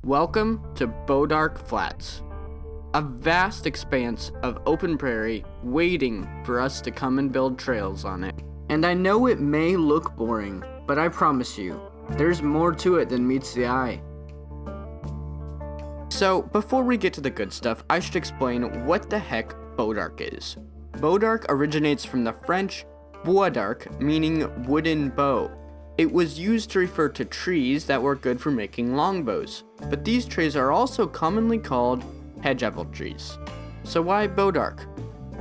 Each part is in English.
Welcome to Bodarc Flats, a vast expanse of open prairie waiting for us to come and build trails on it. And I know it may look boring, but I promise you, there's more to it than meets the eye. So, before we get to the good stuff, I should explain what the heck Bodarc is. Bodarc originates from the French Bodarc, meaning wooden bow. It was used to refer to trees that were good for making longbows, but these trees are also commonly called hedge apple trees. So why Bodarc?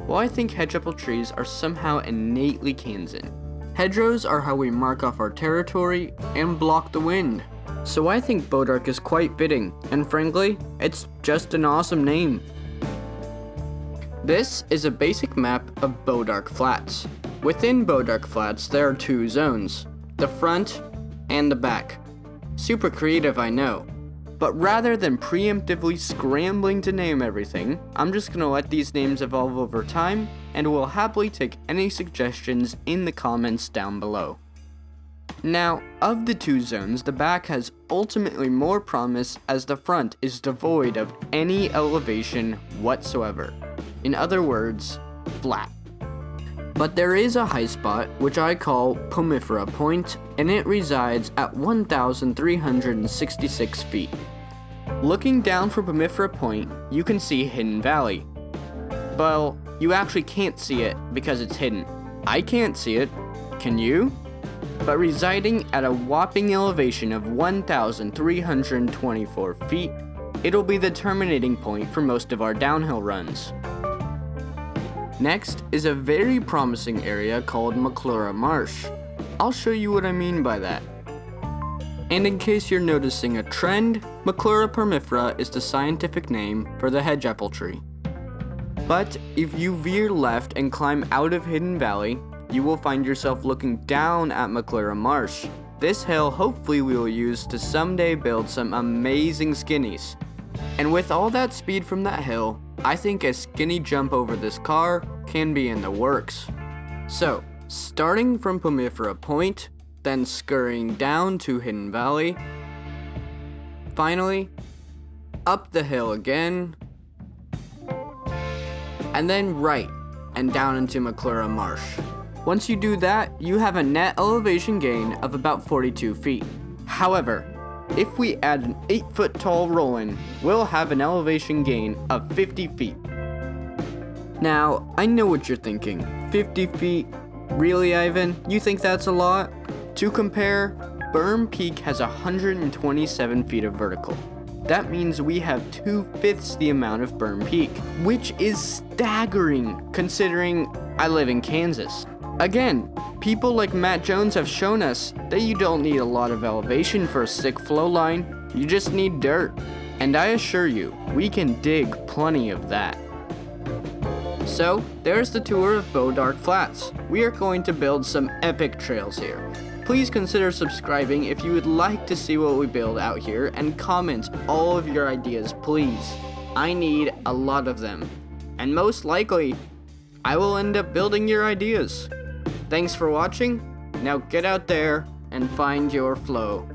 Well, I think hedge apple trees are somehow innately Kansan. Hedgerows are how we mark off our territory and block the wind. So I think Bodarc is quite fitting, and frankly, it's just an awesome name. This is a basic map of Bodarc Flats. Within Bodarc Flats, there are two zones, the front and the back. Super creative, I know. But rather than preemptively scrambling to name everything, I'm just gonna let these names evolve over time, and will happily take any suggestions in the comments down below. Now, of the two zones, the back has ultimately more promise as the front is devoid of any elevation whatsoever. In other words, flat. But there is a high spot, which I call Puma Point, and it resides at 1,366 feet. Looking down from Puma Point, you can see Hidden Valley. Well, you actually can't see it because it's hidden. I can't see it, can you? But residing at a whopping elevation of 1,324 feet, it'll be the terminating point for most of our downhill runs. Next is a very promising area called McClure Marsh. I'll show you what I mean by that. And in case you're noticing a trend, McClure parmifera is the scientific name for the hedge apple tree. But if you veer left and climb out of Hidden Valley, you will find yourself looking down at McClure Marsh. This hill hopefully we will use to someday build some amazing skinnies. And with all that speed from that hill, I think a skinny jump over this car can be in the works. So, starting from Puma Point, then scurrying down to Hidden Valley, finally, up the hill again, and then right, and down into McClure Marsh. Once you do that, you have a net elevation gain of about 42 feet. However, if we add an 8-foot tall roll-in, we'll have an elevation gain of 50 feet. Now, I know what you're thinking. 50 feet? Really, Ivan? You think that's a lot? To compare, Berm Peak has 127 feet of vertical. That means we have 2/5 the amount of Berm Peak, which is staggering considering I live in Kansas. Again, people like Matt Jones have shown us that you don't need a lot of elevation for a sick flow line, you just need dirt. And I assure you, we can dig plenty of that. So, there's the tour of Bodarc Flats. We are going to build some epic trails here. Please consider subscribing if you would like to see what we build out here, and comment all of your ideas, please. I need a lot of them. And most likely, I will end up building your ideas. Thanks for watching. Now get out there and find your flow.